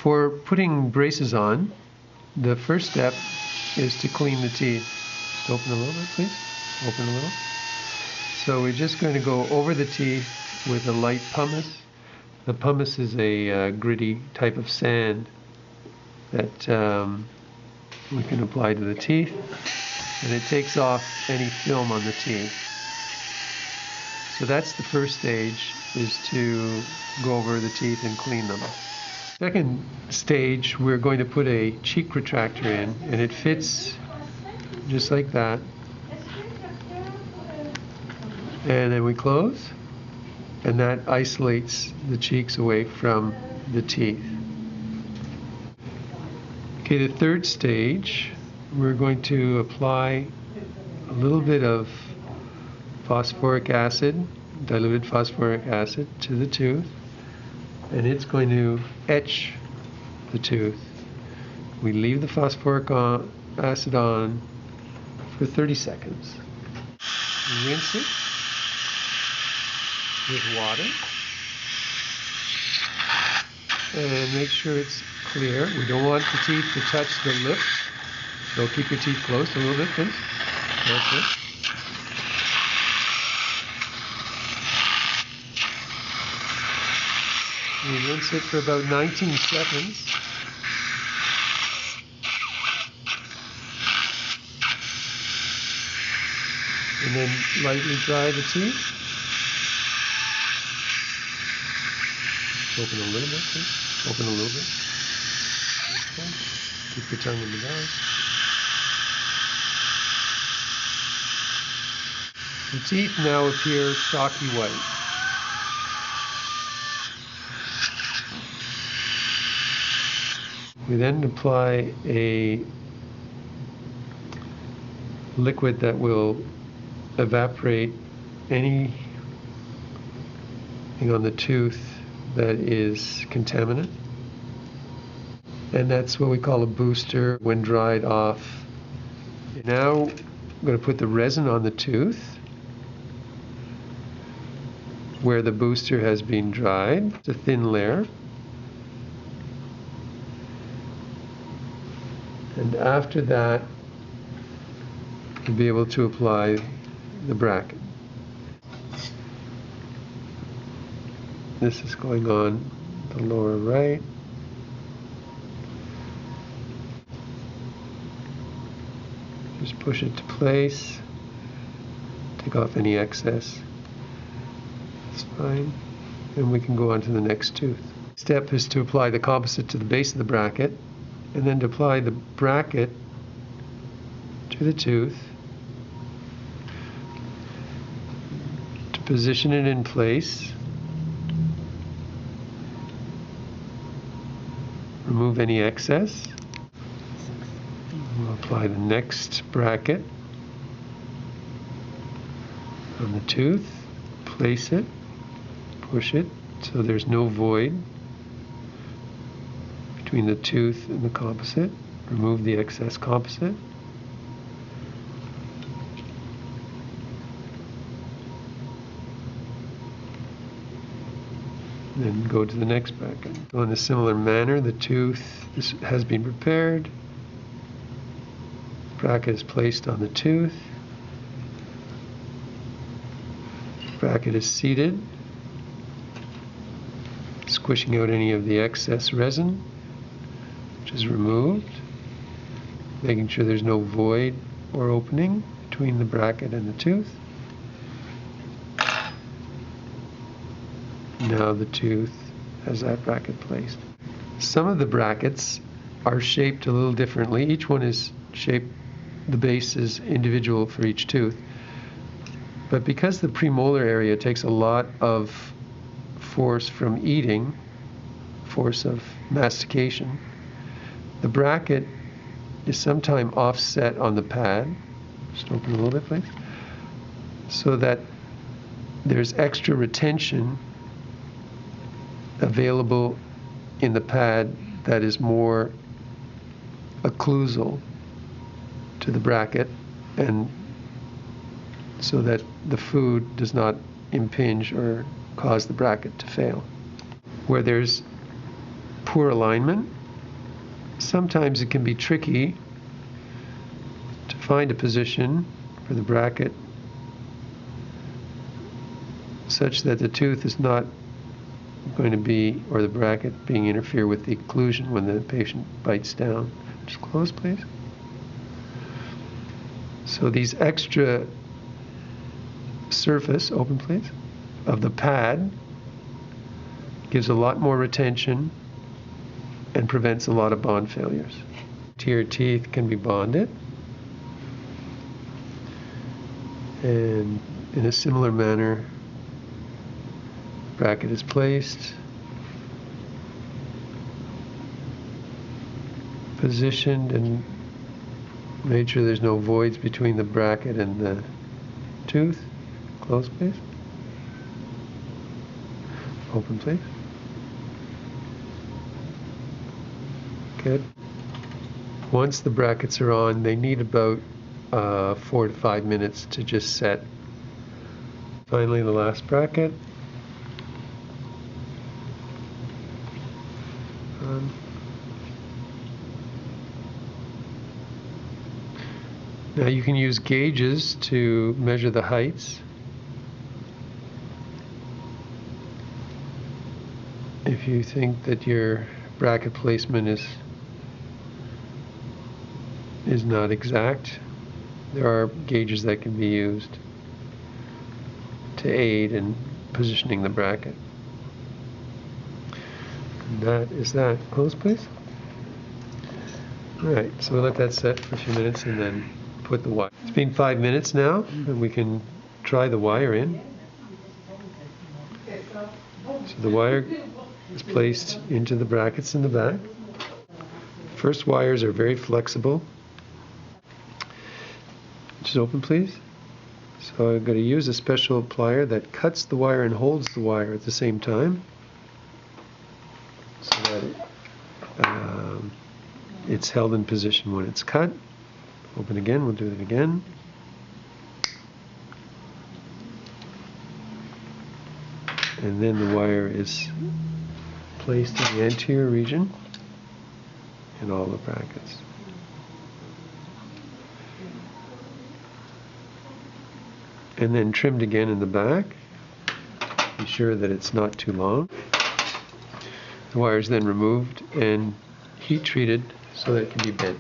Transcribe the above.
For putting braces on, the first step is to clean the teeth. Just open a little bit, please. Open a little. So we're just going to go over the teeth with a light pumice. The pumice is a gritty type of sand that we can apply to the teeth, and it takes off any film on the teeth. So that's the first stage, is to go over the teeth and clean them. Second stage, we're going to put a cheek retractor in, and it fits just like that. And then we close, and that isolates the cheeks away from the teeth. Okay, the third stage, we're going to apply a little bit of phosphoric acid, diluted phosphoric acid, to the tooth, and it's going to etch the tooth. We leave the phosphoric acid on for 30 seconds. Rinse it with water and make sure it's clear. We don't want the teeth to touch the lips, so keep your teeth closed a little bit, please. That's it. We rinse it for about 19 seconds. And then lightly dry the teeth. Open a little bit, please. Open a little bit. Okay. Keep your tongue in the bag. The teeth now appear chalky white. We then apply a liquid that will evaporate anything on the tooth that is contaminant, and that's what we call a booster when dried off. Now I'm going to put the resin on the tooth where the booster has been dried. It's a thin layer. And after that, you'll be able to apply the bracket. This is going on the lower right. Just push it to place. Take off any excess. That's fine. And we can go on to the next tooth. Step is to apply the composite to the base of the bracket, and then to apply the bracket to the tooth, to position it in place, remove any excess. We'll apply the next bracket on the tooth, place it, push it so there's no void between the tooth and the composite. Remove the excess composite. Then go to the next bracket. So in a similar manner, the tooth has been prepared. Bracket is placed on the tooth. Bracket is seated, squishing out any of the excess resin, which is removed, making sure there's no void or opening between the bracket and the tooth. Now the tooth has that bracket placed. Some of the brackets are shaped a little differently. Each one is shaped, the base is individual for each tooth. But because the premolar area takes a lot of force from eating, force of mastication, the bracket is sometimes offset on the pad. Just open a little bit, please. So that there's extra retention available in the pad that is more occlusal to the bracket, and so that the food does not impinge or cause the bracket to fail. Where there's poor alignment, sometimes it can be tricky to find a position for the bracket such that the tooth is not going to be, or the bracket being interfere with the occlusion when the patient bites down. Just close, please. So these extra surface, open please, of the pad gives a lot more retention and prevents a lot of bond failures. Your teeth can be bonded, and in a similar manner, bracket is placed, positioned, and made sure there's no voids between the bracket and the tooth. Close, please. Open, please. Good. Once the brackets are on, they need about 4 to 5 minutes to just set. Finally, the last bracket. Now you can use gauges to measure the heights. If you think that your bracket placement is not exact, there are gauges that can be used to aid in positioning the bracket. And that is that. Close, please. Alright, so we'll let that set for a few minutes and then put the wire. It's been 5 minutes now, and we can try the wire in. So the wire is placed into the brackets in the back. First wires are very flexible. Just open, please. So I'm going to use a special plier that cuts the wire and holds the wire at the same time, so that it's held in position when it's cut. Open again, we'll do it again. And then the wire is placed in the anterior region in all the brackets. And then trimmed again in the back. Be sure that it's not too long. The wire is then removed and heat treated so that it can be bent.